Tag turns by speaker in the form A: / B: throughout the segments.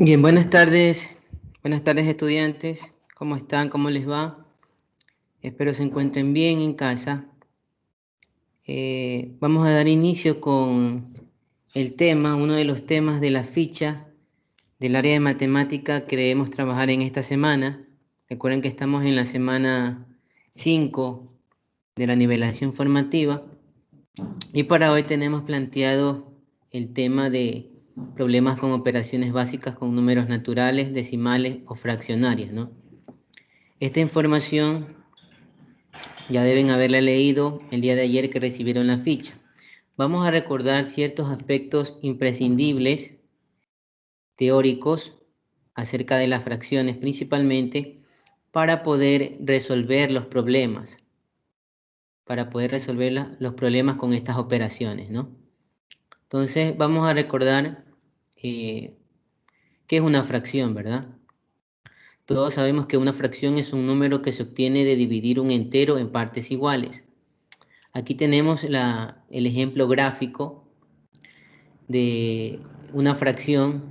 A: Bien, buenas tardes estudiantes, ¿cómo están? ¿Cómo les va? Espero se encuentren bien en casa. Vamos a dar inicio con el tema, uno de los temas de la ficha del área de matemática que debemos trabajar en esta semana. Recuerden que estamos en la semana 5 de la nivelación formativa y para hoy tenemos planteado el tema de problemas con operaciones básicas con números naturales, decimales o fraccionarias, ¿no? Esta información ya deben haberla leído el día de ayer que recibieron la ficha. Vamos a recordar ciertos aspectos imprescindibles teóricos acerca de las fracciones principalmente para poder resolver los problemas, los problemas con estas operaciones, ¿no? Entonces vamos a recordar qué es una fracción, ¿verdad? Todos sabemos que una fracción es un número que se obtiene de dividir un entero en partes iguales. Aquí tenemos el ejemplo gráfico de una fracción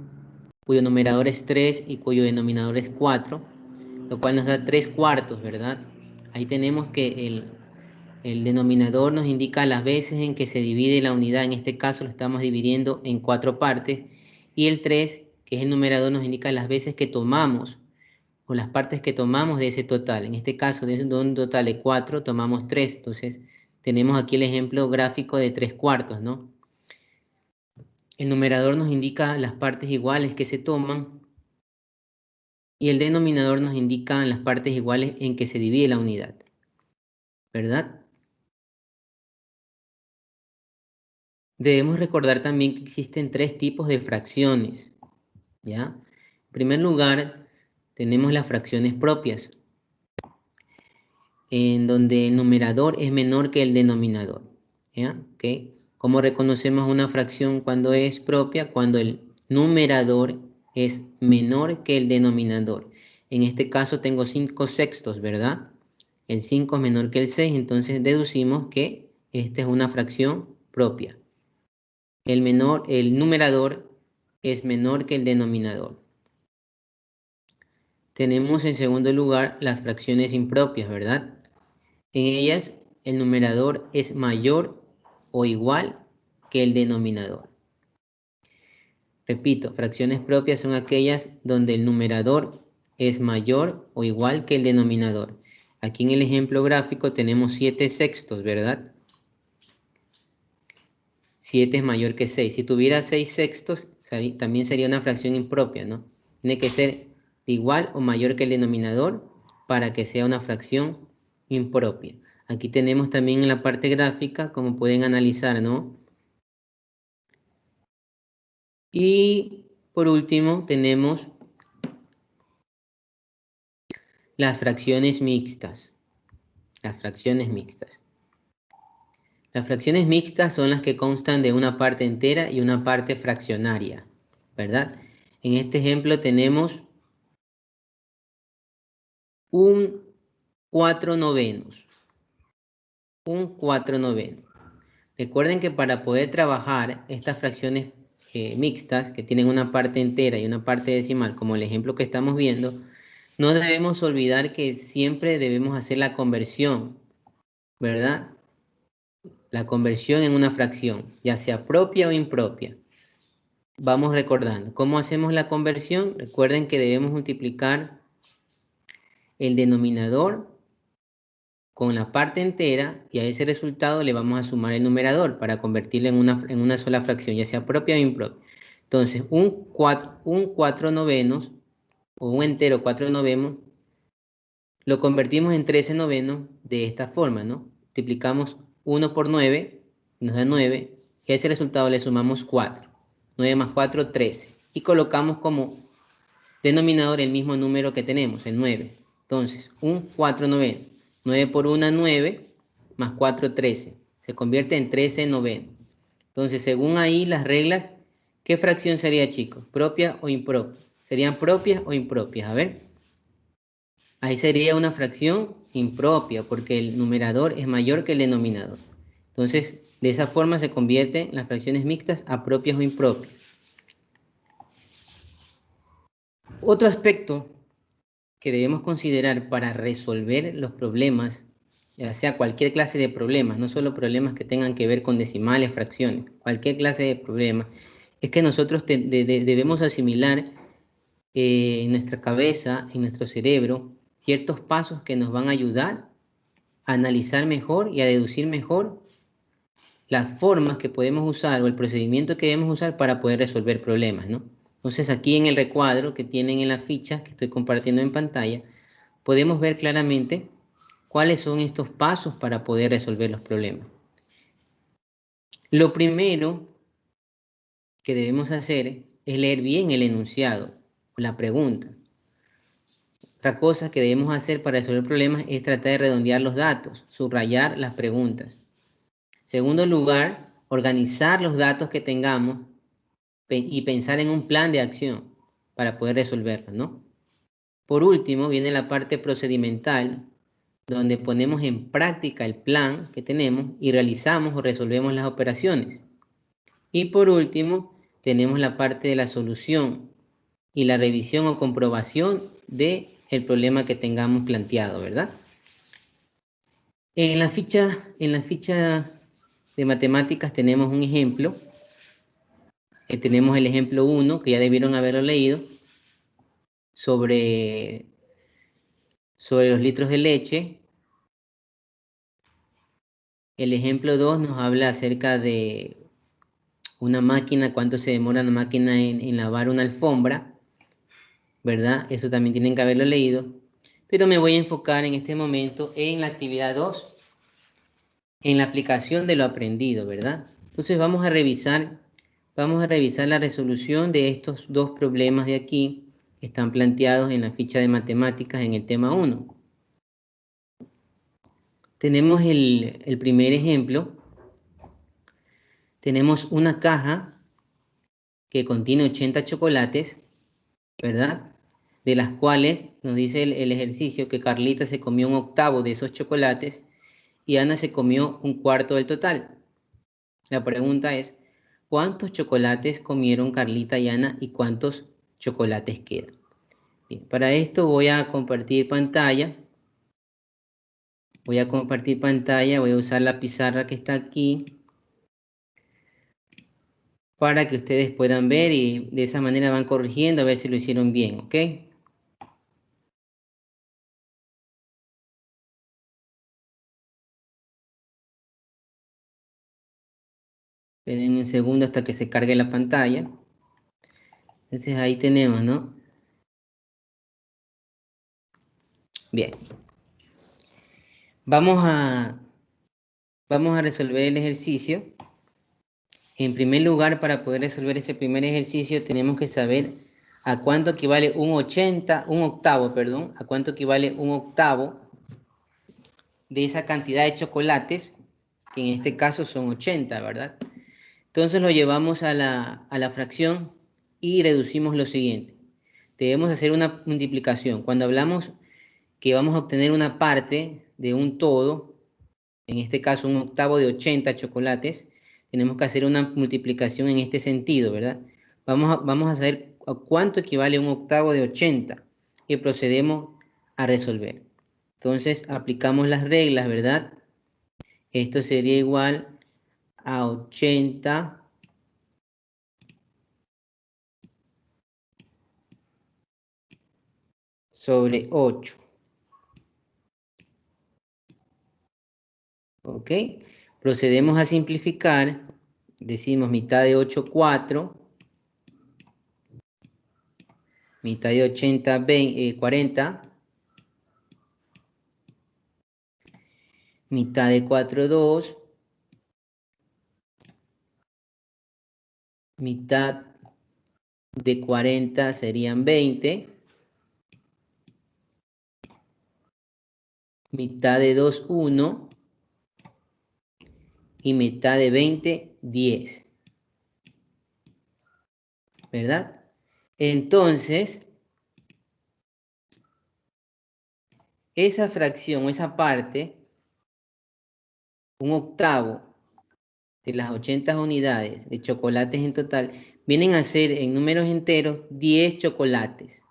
A: cuyo numerador es 3 y cuyo denominador es 4, lo cual nos da 3 cuartos, ¿verdad? Ahí tenemos que el denominador nos indica las veces en que se divide la unidad. En este caso lo estamos dividiendo en 4 partes. Y el 3, que es el numerador, nos indica las veces que tomamos o las partes que tomamos de ese total. En este caso, de un total de 4, tomamos 3. Entonces, tenemos aquí el ejemplo gráfico de 3 cuartos, ¿no? El numerador nos indica las partes iguales que se toman y el denominador nos indica las partes iguales en que se divide la unidad, ¿verdad? Debemos recordar también que existen 3 tipos de fracciones, ¿ya? En primer lugar, tenemos las fracciones propias, en donde el numerador es menor que el denominador, ¿ya? ¿Okay? ¿Cómo reconocemos una fracción cuando es propia? Cuando el numerador es menor que el denominador. En este caso tengo 5 sextos, ¿verdad? El 5 es menor que el 6, entonces deducimos que esta es una fracción propia. El numerador es menor que el denominador. Tenemos en segundo lugar las fracciones impropias, ¿verdad? En ellas el numerador es mayor o igual que el denominador. Repito, fracciones propias son aquellas donde el numerador es mayor o igual que el denominador. Aquí en el ejemplo gráfico tenemos 7 sextos, ¿verdad? 7 es mayor que 6. Si tuviera 6 sextos, también sería una fracción impropia, ¿no? Tiene que ser igual o mayor que el denominador para que sea una fracción impropia. Aquí tenemos también en la parte gráfica, como pueden analizar, ¿no? Y por último tenemos las fracciones mixtas. Las fracciones mixtas. Las fracciones mixtas son las que constan de una parte entera y una parte fraccionaria, ¿verdad? En este ejemplo tenemos un 4 novenos. Un 4 novenos. Recuerden que para poder trabajar estas fracciones mixtas, que tienen una parte entera y una parte decimal, como el ejemplo que estamos viendo, no debemos olvidar que siempre debemos hacer la conversión, ¿verdad? La conversión en una fracción, ya sea propia o impropia. Vamos recordando. ¿Cómo hacemos la conversión? Recuerden que debemos multiplicar el denominador con la parte entera y a ese resultado le vamos a sumar el numerador para convertirlo en una sola fracción, ya sea propia o impropia. Entonces, un 4 novenos o un entero 4 novenos lo convertimos en 13 novenos de esta forma, ¿no? Multiplicamos 1 por 9, nos da 9, y a ese resultado le sumamos 4. 9 más 4, 13. Y colocamos como denominador el mismo número que tenemos, el 9. Entonces, un 4 novenos. 9 por 1, 9, más 4, 13. Se convierte en 13 novenos. Entonces, según ahí las reglas, ¿qué fracción sería, chicos? ¿Propia o impropia? ¿Serían propias o impropias? A ver. Ahí sería una fracción impropia, porque el numerador es mayor que el denominador. Entonces, de esa forma se convierten las fracciones mixtas a propias o impropias. Otro aspecto que debemos considerar para resolver los problemas, ya sea cualquier clase de problemas, no solo problemas que tengan que ver con decimales, fracciones, cualquier clase de problema, es que nosotros debemos asimilar en nuestra cabeza, en nuestro cerebro, ciertos pasos que nos van a ayudar a analizar mejor y a deducir mejor las formas que podemos usar o el procedimiento que debemos usar para poder resolver problemas, ¿no? Entonces aquí en el recuadro que tienen en la ficha que estoy compartiendo en pantalla, podemos ver claramente cuáles son estos pasos para poder resolver los problemas. Lo primero que debemos hacer es leer bien el enunciado, la pregunta. Otra cosa que debemos hacer para resolver problemas es tratar de redondear los datos, subrayar las preguntas. En segundo lugar, organizar los datos que tengamos y pensar en un plan de acción para poder resolverlos, ¿no? Por último, viene la parte procedimental, donde ponemos en práctica el plan que tenemos y realizamos o resolvemos las operaciones. Y por último, tenemos la parte de la solución y la revisión o comprobación del problema que tengamos planteado, ¿verdad? En la ficha de matemáticas tenemos un ejemplo. Tenemos el ejemplo 1, que ya debieron haberlo leído, sobre los litros de leche. El ejemplo 2 nos habla acerca de una máquina, cuánto se demora una máquina en lavar una alfombra, ¿verdad? Eso también tienen que haberlo leído. Pero me voy a enfocar en este momento en la actividad 2, en la aplicación de lo aprendido, ¿verdad? Entonces vamos a revisar la resolución de estos dos problemas de aquí que están planteados en la ficha de matemáticas en el tema 1. Tenemos el primer ejemplo. Tenemos una caja que contiene 80 chocolates, ¿verdad? De las cuales nos dice el ejercicio que Carlita se comió un octavo de esos chocolates y Ana se comió un cuarto del total. La pregunta es, ¿cuántos chocolates comieron Carlita y Ana y cuántos chocolates quedan? Bien, para esto voy a compartir pantalla. Voy a usar la pizarra que está aquí para que ustedes puedan ver y de esa manera van corrigiendo a ver si lo hicieron bien, ¿ok? Esperen un segundo hasta que se cargue la pantalla. Entonces ahí tenemos, ¿no? Bien. Vamos a resolver el ejercicio. En primer lugar, para poder resolver ese primer ejercicio, tenemos que saber a cuánto equivale un octavo, a cuánto equivale un octavo de esa cantidad de chocolates, que en este caso son 80, ¿verdad? Entonces lo llevamos a la fracción y reducimos lo siguiente. Debemos hacer una multiplicación. Cuando hablamos que vamos a obtener una parte de un todo, en este caso un octavo de 80 chocolates, tenemos que hacer una multiplicación en este sentido, ¿verdad? Vamos a saber a cuánto equivale un octavo de 80 y procedemos a resolver. Entonces aplicamos las reglas, ¿verdad? Esto sería igual a 80 sobre 8. ¿Ok? Procedemos a simplificar. Decimos mitad de 8, 4. Mitad de 80, 40. Mitad de 4, 2. Mitad de 40 serían 20. Mitad de 2, 1. Y mitad de 20, 10. ¿Verdad? Entonces, esa fracción, esa parte, un octavo de las 80 unidades de chocolates en total, vienen a ser en números enteros 10 chocolates.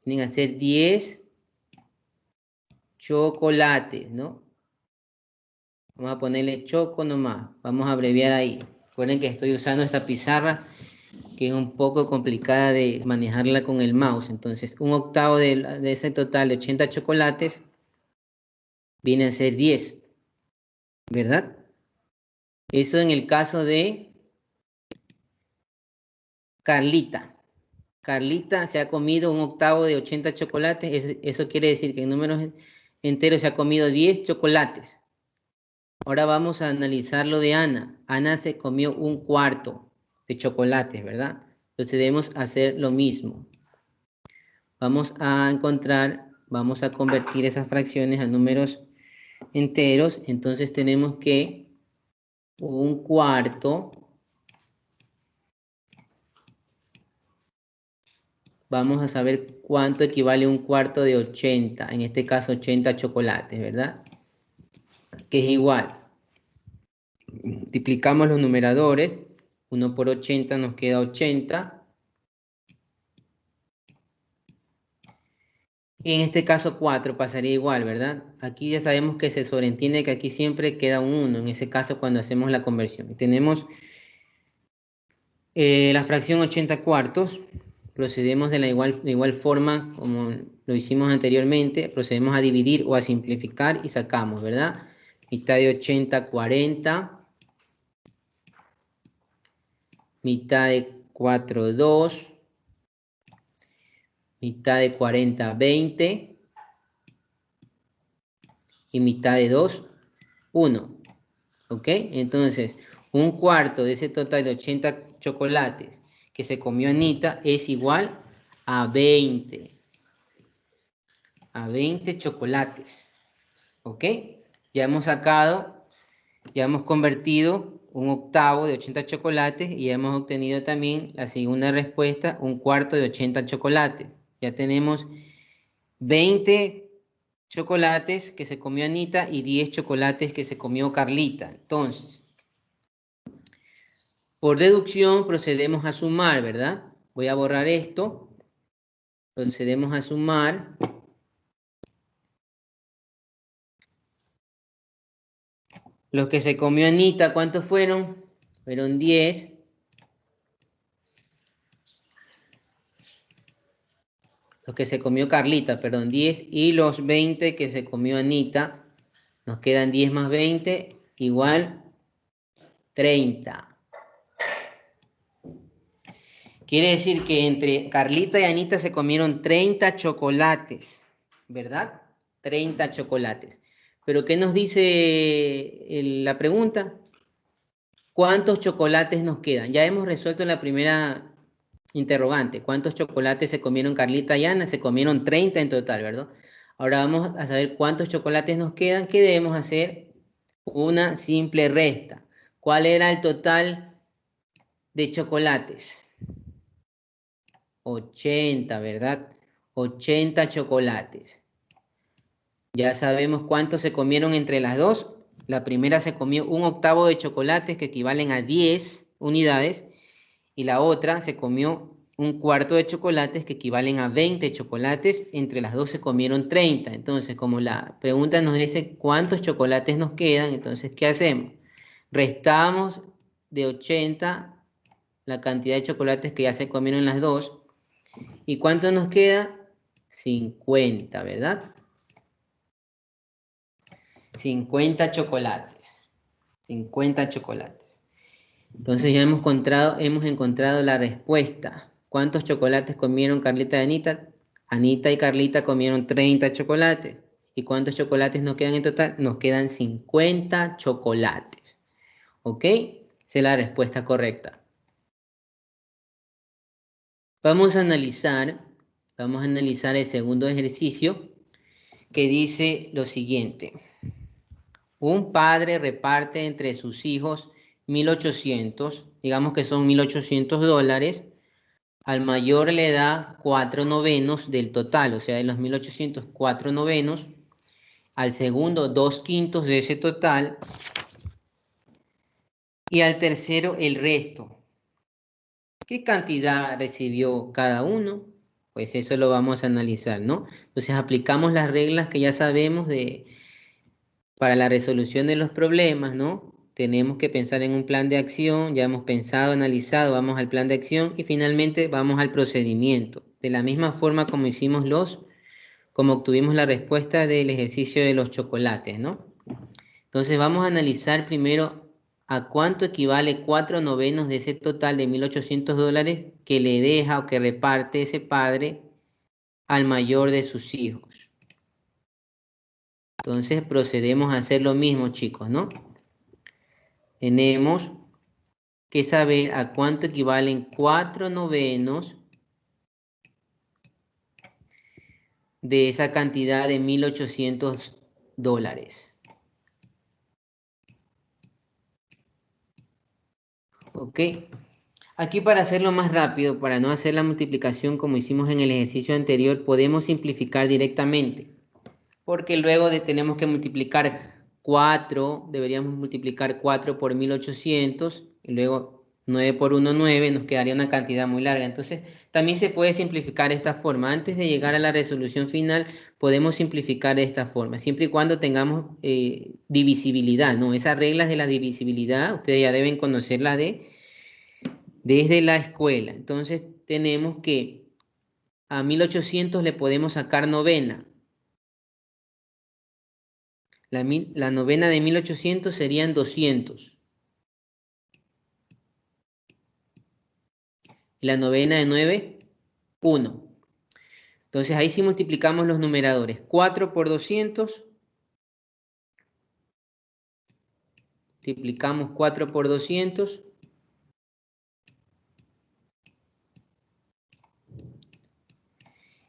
A: Tienen que ser 10 chocolates, ¿no? Vamos a ponerle choco nomás. Vamos a abreviar ahí. Recuerden que estoy usando esta pizarra que es un poco complicada de manejarla con el mouse. Entonces, un octavo de ese total de 80 chocolates viene a ser 10, ¿verdad? Eso en el caso de Carlita. Carlita se ha comido un octavo de 80 chocolates. Eso quiere decir que en números enteros se ha comido 10 chocolates. Ahora vamos a analizar lo de Ana. Ana se comió un cuarto de chocolates, ¿verdad? Entonces debemos hacer lo mismo. Vamos a convertir esas fracciones a números enteros. Entonces tenemos que un cuarto, vamos a saber cuánto equivale un cuarto de 80, en este caso 80 chocolates, ¿verdad? Que es igual. Multiplicamos los numeradores, 1 por 80 nos queda 80. Y en este caso 4 pasaría igual, ¿verdad? Aquí ya sabemos que se sobreentiende que aquí siempre queda un 1, en ese caso cuando hacemos la conversión. Y tenemos la fracción 80 cuartos. Procedemos de igual forma como lo hicimos anteriormente. Procedemos a dividir o a simplificar y sacamos, ¿verdad? Mitad de 80, 40. Mitad de 4, 2. Mitad de 40, 20. Y mitad de 2, 1. ¿Ok? Entonces, un cuarto de ese total de 80 chocolates que se comió Anita es igual a 20. A 20 chocolates. ¿Ok? Ya hemos convertido un octavo de 80 chocolates y hemos obtenido también la segunda respuesta, un cuarto de 80 chocolates. Ya tenemos 20 chocolates que se comió Anita y 10 chocolates que se comió Carlita. Entonces, por deducción procedemos a sumar, ¿verdad? Voy a borrar esto. Procedemos a sumar. Los que se comió Anita, ¿cuántos fueron? Fueron 10. Los que se comió Carlita, perdón, 10. Y los 20 que se comió Anita. Nos quedan 10 más 20 igual 30. Quiere decir que entre Carlita y Anita se comieron 30 chocolates, ¿verdad? 30 chocolates. Pero ¿qué nos dice la pregunta? ¿Cuántos chocolates nos quedan? Ya hemos resuelto la primera interrogante. ¿Cuántos chocolates se comieron Carlita y Ana? Se comieron 30 en total, ¿verdad? Ahora vamos a saber cuántos chocolates nos quedan. ¿Qué debemos hacer? Una simple resta. ¿Cuál era el total de chocolates? 80, ¿verdad? 80 chocolates. Ya sabemos cuántos se comieron entre las dos. La primera se comió un octavo de chocolates que equivalen a 10 unidades y la otra se comió un cuarto de chocolates que equivalen a 20 chocolates. Entre las dos se comieron 30. Entonces, como la pregunta nos dice cuántos chocolates nos quedan, entonces, ¿qué hacemos? Restamos de 80 la cantidad de chocolates que ya se comieron las dos. ¿Y cuánto nos queda? 50, ¿verdad? 50 chocolates. 50 chocolates. Entonces ya hemos encontrado la respuesta. ¿Cuántos chocolates comieron Carlita y Anita? Anita y Carlita comieron 30 chocolates. ¿Y cuántos chocolates nos quedan en total? Nos quedan 50 chocolates. ¿Ok? Esa es la respuesta correcta. Vamos a analizar el segundo ejercicio que dice lo siguiente. Un padre reparte entre sus hijos 1.800, digamos que son $1.800. Al mayor le da 4/9 del total, o sea, de los 1.800, 4/9. Al segundo, 2/5 de ese total. Y al tercero, el resto. ¿Qué cantidad recibió cada uno? Pues eso lo vamos a analizar, ¿no? Entonces aplicamos las reglas que ya sabemos para la resolución de los problemas, ¿no? Tenemos que pensar en un plan de acción, ya hemos pensado, analizado, vamos al plan de acción y finalmente vamos al procedimiento. De la misma forma como hicimos como obtuvimos la respuesta del ejercicio de los chocolates, ¿no? Entonces vamos a analizar primero a cuánto equivale 4/9 de ese total de $1.800 que le deja o que reparte ese padre al mayor de sus hijos. Entonces procedemos a hacer lo mismo, chicos, ¿no? Tenemos que saber a cuánto equivalen 4/9 de esa cantidad de $1.800. ¿Ok? Aquí para hacerlo más rápido, para no hacer la multiplicación como hicimos en el ejercicio anterior, podemos simplificar directamente. Porque luego tenemos que multiplicar 4, deberíamos multiplicar 4 por 1.800, y luego 9 por 1, 9, nos quedaría una cantidad muy larga. Entonces, también se puede simplificar de esta forma. Antes de llegar a la resolución final, podemos simplificar de esta forma, siempre y cuando tengamos divisibilidad, ¿no? Esas reglas de la divisibilidad, ustedes ya deben conocerlas desde la escuela. Entonces, tenemos que a 1.800 le podemos sacar novena. La novena de 1.800 serían 200. Y la novena de 9, 1. Entonces ahí sí multiplicamos los numeradores. 4 por 200. Multiplicamos 4 por 200.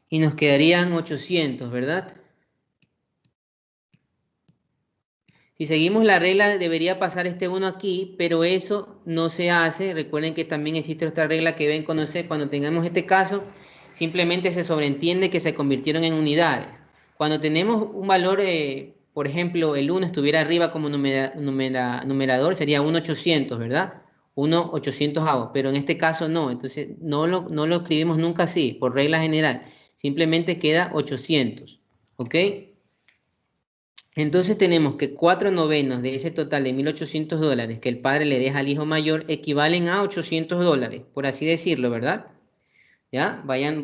A: Y nos quedarían 800, ¿verdad? Si seguimos la regla, debería pasar este 1 aquí, pero eso no se hace. Recuerden que también existe otra regla que deben conocer. Cuando tengamos este caso, simplemente se sobreentiende que se convirtieron en unidades. Cuando tenemos un valor, por ejemplo, el 1 estuviera arriba como numerador, sería 1.800, ¿verdad? 1.800avos, pero en este caso no. Entonces, no lo escribimos nunca así, por regla general. Simplemente queda 800, ¿ok? Entonces tenemos que 4/9 de ese total de $1.800 que el padre le deja al hijo mayor equivalen a $800, por así decirlo, ¿verdad? ¿Ya? Vayan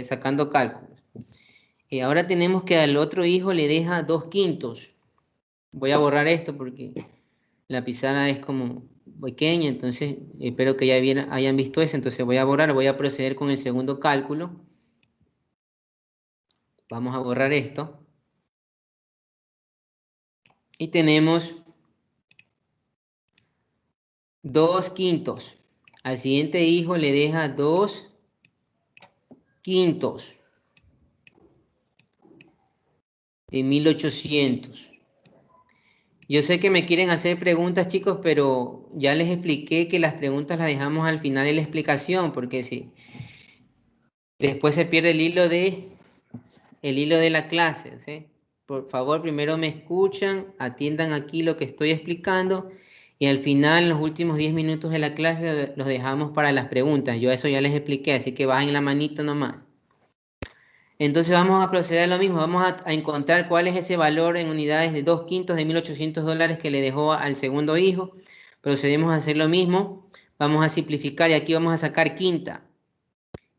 A: sacando cálculos. Y ahora tenemos que al otro hijo le deja 2/5. Voy a borrar esto porque la pizarra es como pequeña, entonces espero que ya hayan visto eso. Entonces voy a borrar, voy a proceder con el segundo cálculo. Vamos a borrar esto. Y tenemos 2/5. Al siguiente hijo le deja 2/5 de 1.800. Yo sé que me quieren hacer preguntas, chicos, pero ya les expliqué que las preguntas las dejamos al final de la explicación, porque si después se pierde el hilo de la clase, ¿sí? Por favor, primero me escuchan, atiendan aquí lo que estoy explicando y al final, en los últimos 10 minutos de la clase, los dejamos para las preguntas. Yo eso ya les expliqué, así que bajen la manito nomás. Entonces vamos a proceder a lo mismo, vamos a encontrar cuál es ese valor en unidades de 2/5 de $1.800 que le dejó al segundo hijo. Procedemos a hacer lo mismo, vamos a simplificar y aquí vamos a sacar quinta.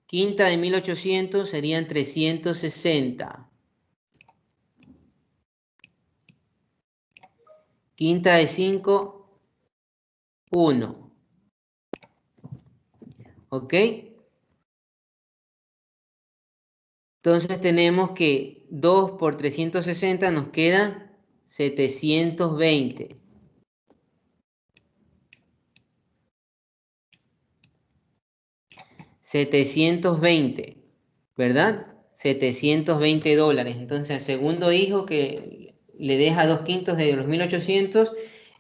A: Quinta de 1.800 serían 360. Quinta de 5, 1. ¿Ok? Entonces tenemos que 2 por 360 nos queda 720. 720, ¿verdad? $720. Entonces, el segundo hijo que le deja 2/5 de los 1.800,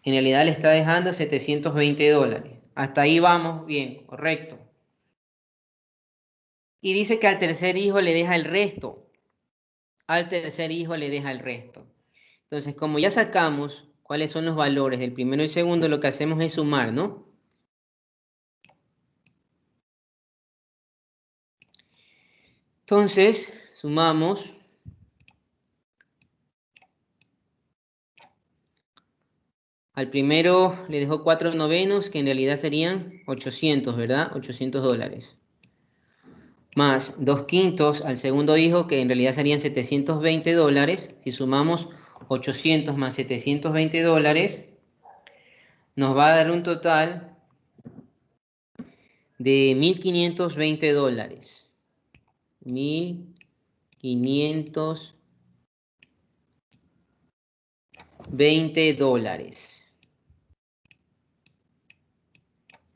A: en realidad le está dejando $720. Hasta ahí vamos bien, correcto. Y dice que al tercer hijo le deja el resto. Al tercer hijo le deja el resto. Entonces, como ya sacamos cuáles son los valores del primero y segundo, lo que hacemos es sumar, ¿no? Entonces, sumamos. Al primero le dejó 4 novenos, que en realidad serían 800, ¿verdad? 800 dólares. Más 2 quintos al segundo hijo, que en realidad serían 720 dólares. Si sumamos 800 más 720 dólares, nos va a dar un total de 1.520 dólares. 1.520 dólares.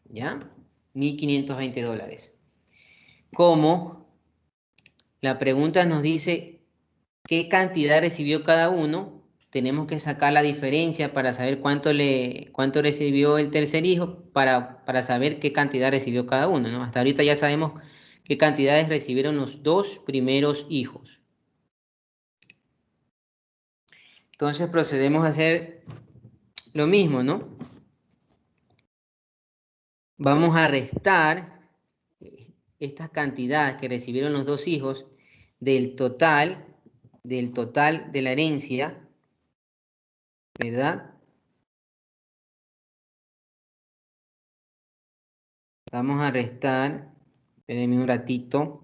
A: ¿Ya? 1.520 dólares. Como la pregunta nos dice qué cantidad recibió cada uno, tenemos que sacar la diferencia para saber cuánto recibió el tercer hijo para saber qué cantidad recibió cada uno, ¿no? Hasta ahorita ya sabemos qué cantidades recibieron los 2 primeros hijos. Entonces procedemos a hacer lo mismo, ¿no? Vamos a restar esta cantidad que recibieron los 2 hijos del total de la herencia, ¿verdad? Vamos a restar, espérenme un ratito.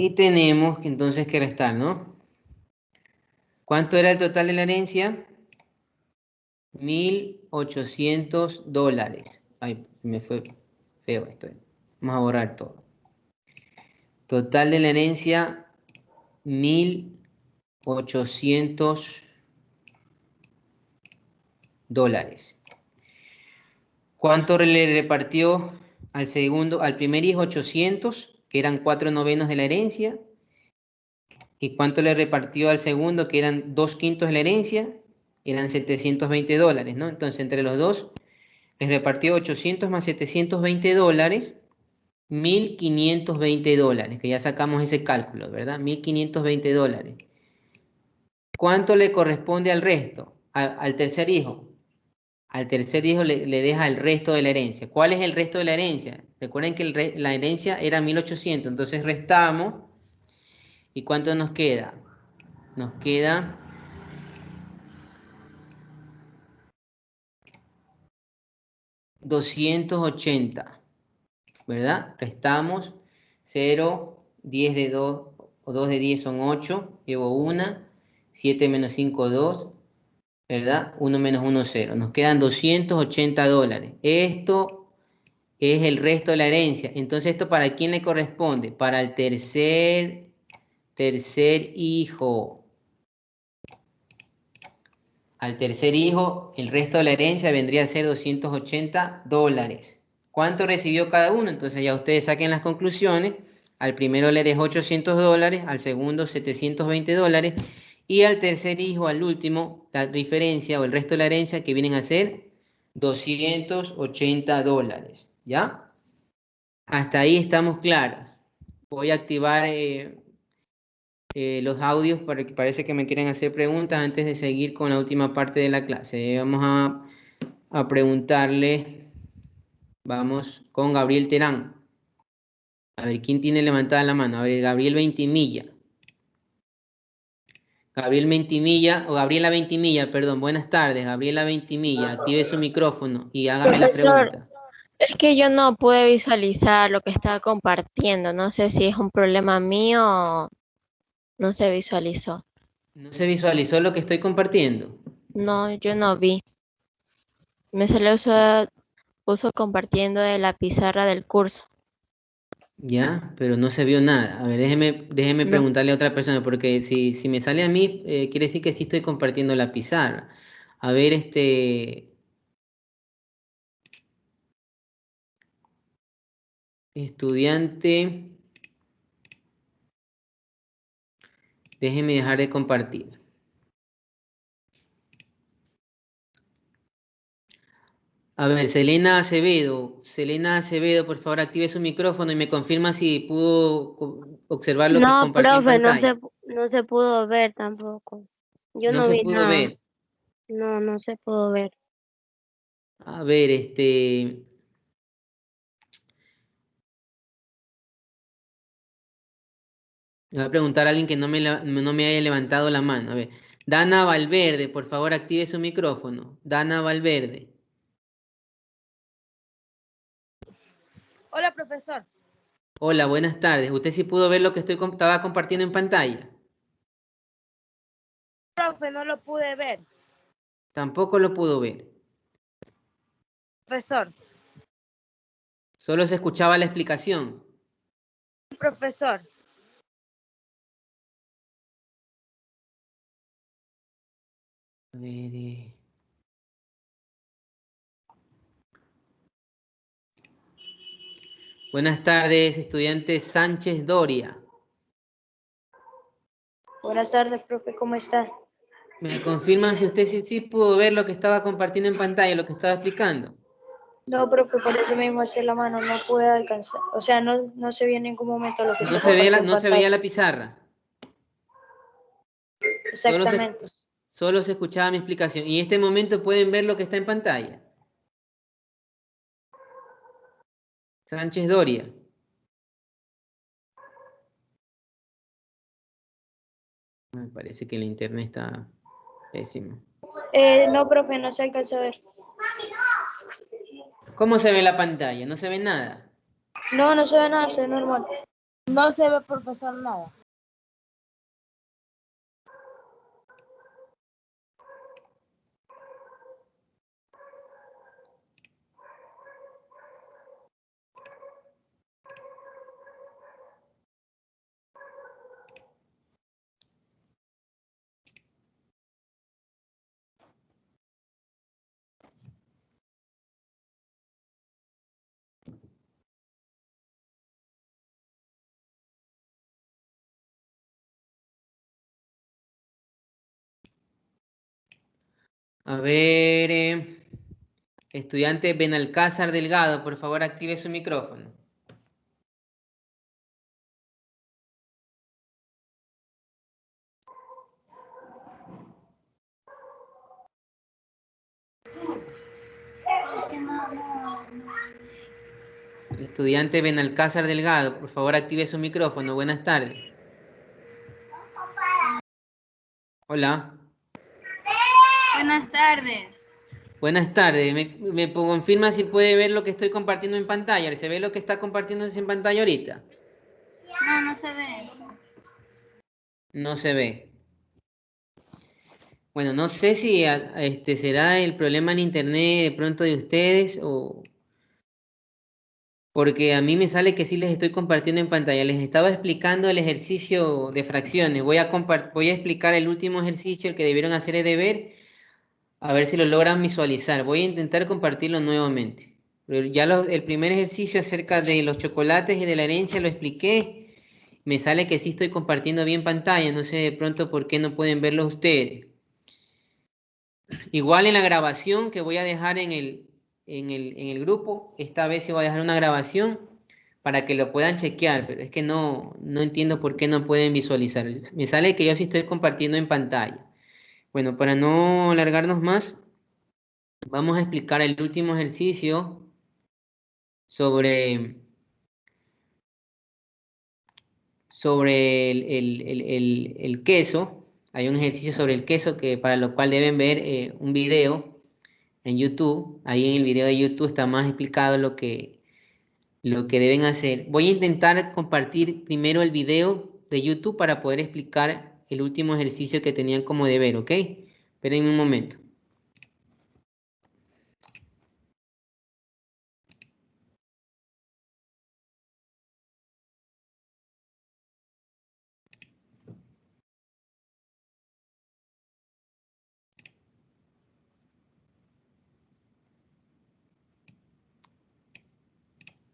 A: Y tenemos que entonces que restar, ¿no? ¿Cuánto era el total de la herencia? 1.800 dólares. Ay, me fue feo esto. Vamos a borrar todo. Total de la herencia, 1.800 dólares. ¿Cuánto le repartió al primer hijo? 800, que eran 4 novenos de la herencia. ¿Y cuánto le repartió al segundo, que eran 2 quintos de la herencia? Eran 720 dólares, ¿no? Entonces, entre los dos, les repartió 800 más 720 dólares, 1.520 dólares, que ya sacamos ese cálculo, ¿verdad? 1.520 dólares. ¿Cuánto le corresponde al resto? Al tercer hijo. Al tercer hijo le deja el resto de la herencia. ¿Cuál es el resto de la herencia? Recuerden que la herencia era 1.800, entonces restamos. ¿Y cuánto nos queda? Nos queda 280, ¿verdad? Restamos 0, 10 de 2, o 2 de 10 son 8, llevo 1, 7 menos 5, 2, ¿verdad? 1 menos 1, 0. Nos quedan 280 dólares. Esto es el resto de la herencia. Entonces, ¿esto para quién le corresponde? Para el tercer hijo. Al tercer hijo, el resto de la herencia vendría a ser 280 dólares. ¿Cuánto recibió cada uno? Entonces ya ustedes saquen las conclusiones. Al primero le dejó 800 dólares, al segundo 720 dólares y al tercer hijo, al último, la diferencia o el resto de la herencia que vienen a ser 280 dólares. ¿Ya? Hasta ahí estamos claros. Voy a activar los audios porque parece que me quieren hacer preguntas antes de seguir con la última parte de la clase. Vamos a preguntarle, vamos con Gabriel Terán. A ver, ¿quién tiene levantada la mano? A ver, Gabriel Ventimilla. Gabriel Ventimilla, o Gabriela Ventimilla, perdón. Buenas tardes, Gabriela Ventimilla. Active su micrófono y hágame la
B: Profesor,
A: pregunta.
B: es que yo no pude visualizar lo que estaba compartiendo. No sé si es un problema mío o no se visualizó.
A: ¿No se visualizó lo que estoy compartiendo?
B: No, yo no vi. Me salió puso compartiendo de la pizarra del curso.
A: Ya, pero no se vio nada. A ver, déjeme
B: No.
A: preguntarle a otra persona, porque si me sale a mí, quiere decir que sí estoy compartiendo la pizarra. A ver, estudiante, déjeme dejar de compartir. A ver, Selena Acevedo, por favor, active su micrófono y me confirma si pudo observar lo que
B: No,
A: compartí en
B: profe,
A: pantalla.
B: no se pudo ver tampoco. Yo
A: No
B: no
A: se
B: vi
A: pudo
B: nada.
A: ver.
B: No, no se pudo ver.
A: A ver, le voy a preguntar a alguien que no me haya levantado la mano. A ver, Dana Valverde, por favor, active su micrófono. Dana Valverde.
C: Hola, profesor.
A: Hola, buenas tardes. ¿Usted sí pudo ver lo que estaba compartiendo en pantalla?
C: Profe, no lo pude ver.
A: Tampoco lo pudo ver.
C: Profesor,
A: Solo se escuchaba la explicación.
C: profesor.
A: A ver, Buenas tardes, estudiante Sánchez Doria.
D: Buenas tardes, profe, ¿cómo está?
A: ¿Me confirman si usted sí pudo ver lo que estaba compartiendo en pantalla, lo que estaba explicando?
D: No, profe, por eso mismo hacia la mano no pude alcanzar. O sea, no se vio en ningún momento lo que se compartió en
A: No se veía
D: pantalla.
A: la pizarra.
D: Exactamente.
A: Solo se escuchaba mi explicación. Y en este momento pueden ver lo que está en pantalla. Sánchez Doria. Me parece que el internet está pésimo.
D: No, profe, no se alcanza a ver.
A: ¿Cómo se ve la pantalla? No se ve nada.
D: No, no se ve nada, se ve normal.
C: No se ve, profesor, nada.
A: A ver, estudiante Benalcázar Delgado, por favor active su micrófono. Estudiante Benalcázar Delgado, por favor active su micrófono. Buenas tardes. Hola.
C: Buenas tardes.
A: Buenas tardes. ¿Me confirma si puede ver lo que estoy compartiendo en pantalla? ¿Se ve lo que está compartiendo en pantalla ahorita?
C: No, no se ve.
A: No se ve. Bueno, no sé si será el problema en internet de pronto de ustedes o porque a mí me sale que sí les estoy compartiendo en pantalla. Les estaba explicando el ejercicio de fracciones. Voy a explicar el último ejercicio, el que debieron hacer es deber, a ver si lo logran visualizar. Voy a intentar compartirlo nuevamente. Pero ya el primer ejercicio acerca de los chocolates y de la herencia lo expliqué. Me sale que sí estoy compartiendo bien pantalla. No sé de pronto por qué no pueden verlo ustedes. Igual en la grabación que voy a dejar en el grupo, esta vez sí voy a dejar una grabación para que lo puedan chequear, pero es que no entiendo por qué no pueden visualizar. Me sale que yo sí estoy compartiendo en pantalla. Bueno, para no alargarnos más, vamos a explicar el último ejercicio sobre el queso. Hay un ejercicio sobre el queso para lo cual deben ver un video en YouTube. Ahí en el video de YouTube está más explicado lo que deben hacer. Voy a intentar compartir primero el video de YouTube para poder explicar el último ejercicio que tenían como deber, ¿ok? Esperen un momento.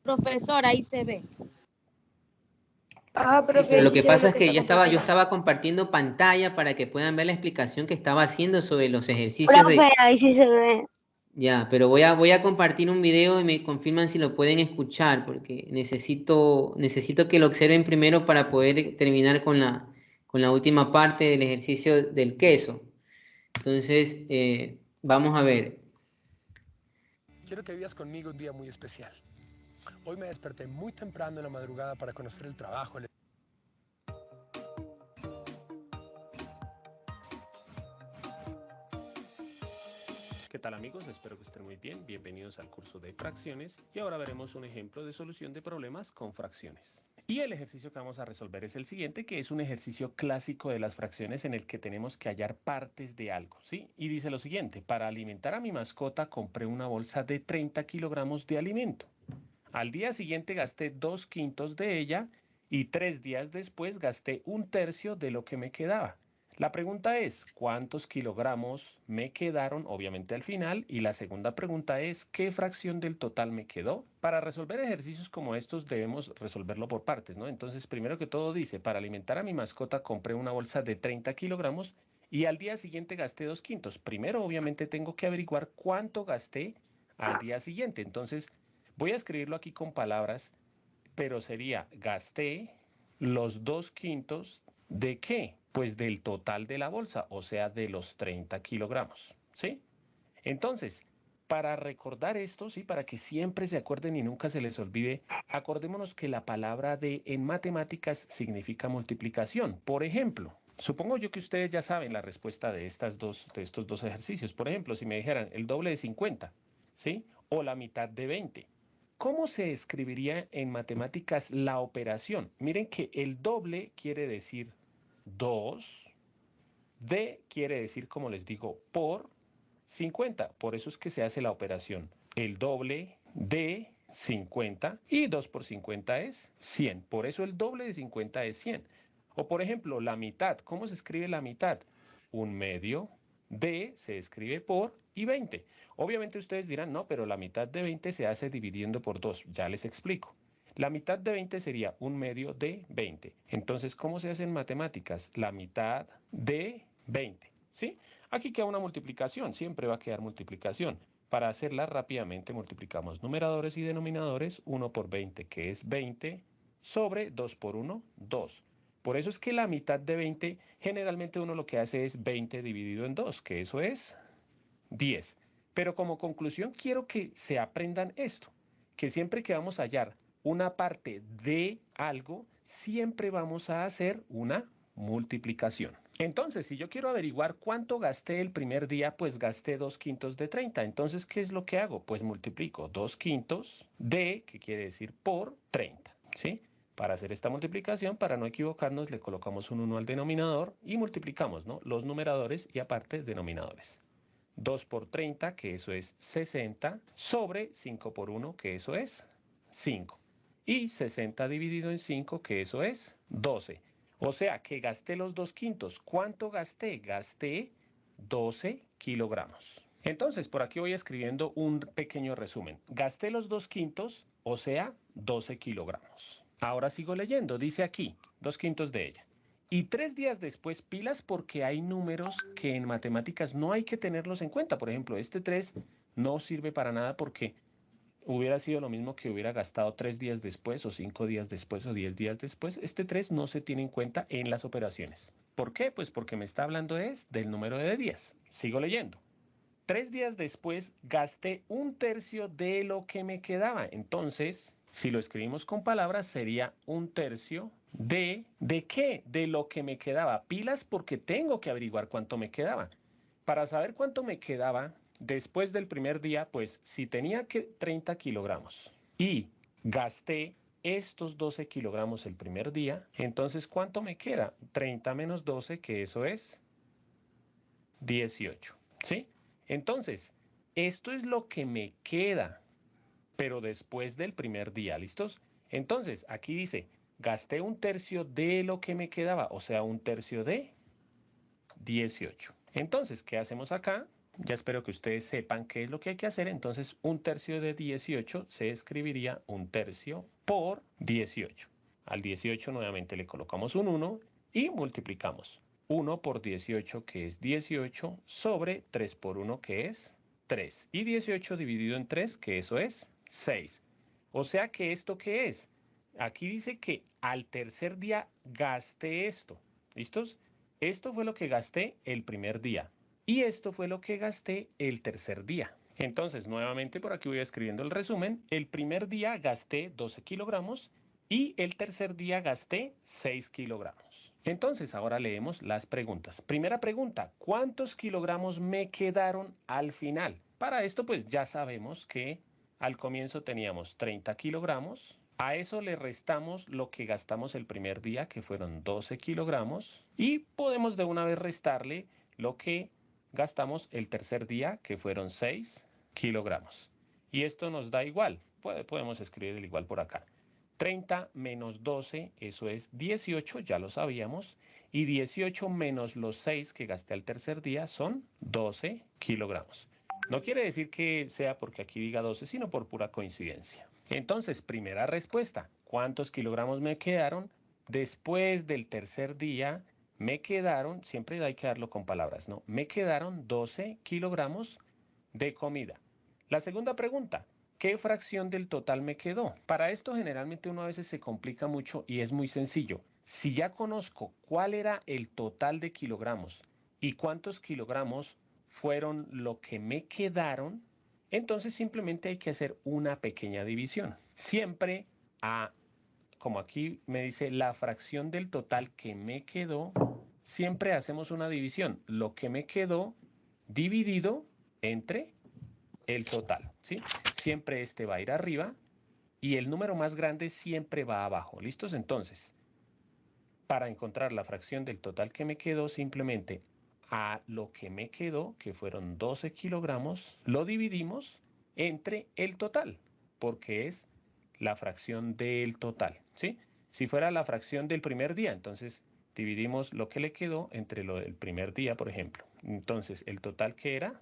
C: Profesor, ahí se ve.
D: Ah,
A: Sí,
D: profe,
A: pero
D: ahí
A: lo
D: sí
A: que
D: se ve
A: pasa
D: lo
A: es
D: que
A: que
D: está
A: yo
D: compartiendo.
A: estaba compartiendo pantalla para que puedan ver la explicación que estaba haciendo sobre los ejercicios
B: Profe, ahí sí se ve.
A: Ya, pero voy a compartir un video y me confirman si lo pueden escuchar, porque necesito que lo observen primero para poder terminar con la última parte del ejercicio del queso. Entonces, vamos a ver.
E: Quiero que vivas conmigo un día muy especial. Hoy me desperté muy temprano en la madrugada para conocer el trabajo.
F: ¿Qué tal amigos? Espero que estén muy bien. Bienvenidos al curso de fracciones y ahora veremos un ejemplo de solución de problemas con fracciones. Y el ejercicio que vamos a resolver es el siguiente, que es un ejercicio clásico de las fracciones en el que tenemos que hallar partes de algo, ¿sí? Y dice lo siguiente: para alimentar a mi mascota compré una bolsa de 30 kilogramos de alimento. Al día siguiente gasté 2/5 de ella y 3 días después gasté 1/3 de lo que me quedaba. La pregunta es, ¿cuántos kilogramos me quedaron? Obviamente al final. Y la segunda pregunta es, ¿qué fracción del total me quedó? Para resolver ejercicios como estos debemos resolverlo por partes, ¿no? Entonces, primero que todo dice, para alimentar a mi mascota compré una bolsa de 30 kilogramos y al día siguiente gasté 2/5. Primero, obviamente, tengo que averiguar cuánto gasté al día siguiente. Entonces, voy a escribirlo aquí con palabras, pero sería gasté los 2/5 de ¿qué? Pues del total de la bolsa, o sea, de los 30 kilogramos, ¿sí? Entonces, para recordar esto, ¿sí? Para que siempre se acuerden y nunca se les olvide, acordémonos que la palabra de en matemáticas significa multiplicación. Por ejemplo, supongo yo que ustedes ya saben la respuesta de estos dos ejercicios. Por ejemplo, si me dijeran el doble de 50, ¿sí? O la mitad de 20. ¿Cómo se escribiría en matemáticas la operación? Miren que el doble quiere decir 2, de quiere decir, como les digo, por 50. Por eso es que se hace la operación. El doble de 50 y 2 por 50 es 100. Por eso el doble de 50 es 100. O por ejemplo, la mitad. ¿Cómo se escribe la mitad? 1/2 de se escribe por y 20. Obviamente ustedes dirán, no, pero la mitad de 20 se hace dividiendo por 2. Ya les explico. La mitad de 20 sería 1/2 de 20. Entonces, ¿cómo se hace en matemáticas? La mitad de 20, ¿sí? Aquí queda una multiplicación, siempre va a quedar multiplicación. Para hacerla rápidamente multiplicamos numeradores y denominadores, 1 por 20, que es 20, sobre 2 por 1, 2. Por eso es que la mitad de 20, generalmente uno lo que hace es 20 dividido en 2, que eso es 10. Pero como conclusión quiero que se aprendan esto, que siempre que vamos a hallar una parte de algo, siempre vamos a hacer una multiplicación. Entonces, si yo quiero averiguar cuánto gasté el primer día, pues gasté 2/5 de 30. Entonces, ¿qué es lo que hago? Pues multiplico 2/5 de, que quiere decir por 30, ¿sí? Para hacer esta multiplicación, para no equivocarnos, le colocamos un 1 al denominador y multiplicamos, ¿no? Los numeradores y aparte denominadores. 2 por 30, que eso es 60, sobre 5 por 1, que eso es 5. Y 60 dividido en 5, que eso es 12. O sea que gasté los 2/5. ¿Cuánto gasté? Gasté 12 kilogramos. Entonces, por aquí voy escribiendo un pequeño resumen. Gasté los 2/5, o sea, 12 kilogramos. Ahora sigo leyendo. Dice aquí, 2/5 de ella. Y 3 días después, pilas, porque hay números que en matemáticas no hay que tenerlos en cuenta. Por ejemplo, este 3 no sirve para nada porque hubiera sido lo mismo que hubiera gastado 3 días después o 5 días después o 10 días después. Este 3 no se tiene en cuenta en las operaciones. ¿Por qué? Pues porque me está hablando del número de días. Sigo leyendo. 3 días después gasté 1/3 de lo que me quedaba. Entonces, si lo escribimos con palabras, sería 1/3 ¿de qué? De lo que me quedaba. Pilas porque tengo que averiguar cuánto me quedaba. Para saber cuánto me quedaba después del primer día, pues si tenía 30 kilogramos y gasté estos 12 kilogramos el primer día, entonces ¿cuánto me queda? 30 menos 12, que eso es 18, ¿sí? Entonces, esto es lo que me queda, pero después del primer día, ¿listos? Entonces, aquí dice, gasté 1/3 de lo que me quedaba, o sea, 1/3 de 18. Entonces, ¿qué hacemos acá? Ya espero que ustedes sepan qué es lo que hay que hacer. Entonces, 1/3 de 18 se escribiría 1/3 por 18. Al 18 nuevamente le colocamos un 1 y multiplicamos. 1 por 18, que es 18, sobre 3 por 1, que es 3. Y 18 dividido en 3, que eso es 6. O sea que ¿esto qué es? Aquí dice que al tercer día gasté esto. ¿Listos? Esto fue lo que gasté el primer día. Y esto fue lo que gasté el tercer día. Entonces, nuevamente por aquí voy escribiendo el resumen. El primer día gasté 12 kilogramos y el tercer día gasté 6 kilogramos. Entonces, ahora leemos las preguntas. Primera pregunta, ¿cuántos kilogramos me quedaron al final? Para esto, pues ya sabemos que al comienzo teníamos 30 kilogramos. A eso le restamos lo que gastamos el primer día, que fueron 12 kilogramos. Y podemos de una vez restarle lo que gastamos el tercer día, que fueron 6 kilogramos. Y esto nos da igual. Podemos escribir el igual por acá. 30 menos 12, eso es 18, ya lo sabíamos. Y 18 menos los 6 que gasté al tercer día son 12 kilogramos. No quiere decir que sea porque aquí diga 12, sino por pura coincidencia. Entonces, primera respuesta. ¿Cuántos kilogramos me quedaron? Después del tercer día, me quedaron, siempre hay que darlo con palabras, ¿no? Me quedaron 12 kilogramos de comida. La segunda pregunta. ¿Qué fracción del total me quedó? Para esto generalmente uno a veces se complica mucho y es muy sencillo. Si ya conozco cuál era el total de kilogramos y cuántos kilogramos fueron lo que me quedaron, entonces simplemente hay que hacer una pequeña división. Siempre como aquí me dice la fracción del total que me quedó, siempre hacemos una división. Lo que me quedó dividido entre el total, ¿sí? Siempre este va a ir arriba y el número más grande siempre va abajo. ¿Listos? Entonces, para encontrar la fracción del total que me quedó, simplemente a lo que me quedó, que fueron 12 kilogramos, lo dividimos entre el total, porque es la fracción del total, ¿sí? Si fuera la fracción del primer día, entonces dividimos lo que le quedó entre lo del primer día, por ejemplo. Entonces, el total que era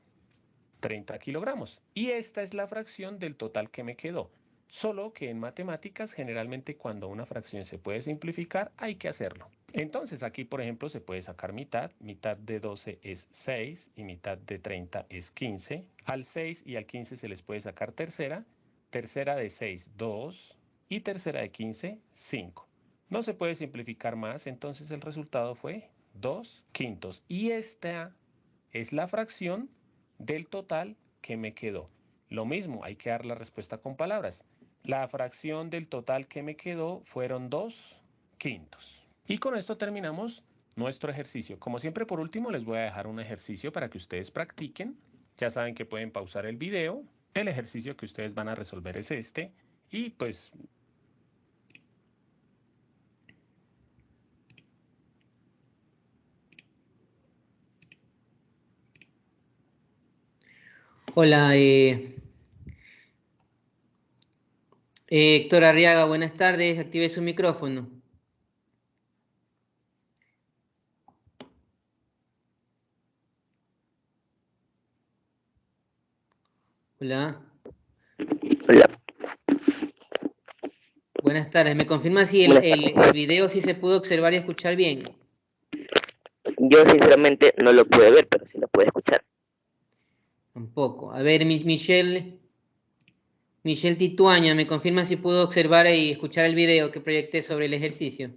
F: 30 kilogramos. Y esta es la fracción del total que me quedó. Solo que en matemáticas, generalmente cuando una fracción se puede simplificar, hay que hacerlo. Entonces aquí, por ejemplo, se puede sacar mitad. Mitad de 12 es 6 y mitad de 30 es 15. Al 6 y al 15 se les puede sacar tercera. Tercera de 6, 2. Y tercera de 15, 5. No se puede simplificar más, entonces el resultado fue 2 quintos. Y esta es la fracción del total que me quedó. Lo mismo, hay que dar la respuesta con palabras. La fracción del total que me quedó fueron 2 quintos. Y con esto terminamos nuestro ejercicio. Como siempre, por último, les voy a dejar un ejercicio para que ustedes practiquen. Ya saben que pueden pausar el video. El ejercicio que ustedes van a resolver es este. Y pues...
A: Hola, Héctor Arriaga, buenas tardes. Active su micrófono. Hola.
G: Hola.
A: Buenas tardes. ¿Me confirma si el video sí se pudo observar y escuchar bien?
G: Yo sinceramente no lo pude ver, pero sí lo pude escuchar.
A: Un poco. A ver, Michelle Tituaña, ¿me confirma si pudo observar y escuchar el video que proyecté sobre el ejercicio?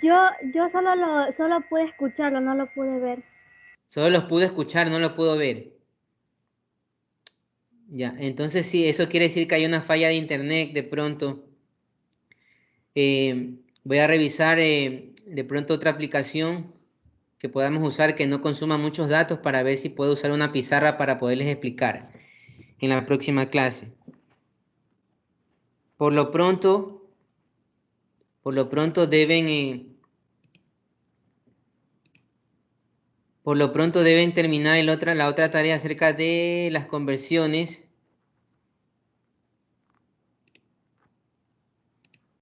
C: Yo solo pude escucharlo, no lo pude ver.
A: Solo los pude escuchar, no lo puedo ver. Ya, entonces sí, eso quiere decir que hay una falla de internet de pronto. Voy a revisar de pronto otra aplicación que podamos usar que no consuma muchos datos para ver si puedo usar una pizarra para poderles explicar en la próxima clase. Por lo pronto deben terminar la otra tarea acerca de las conversiones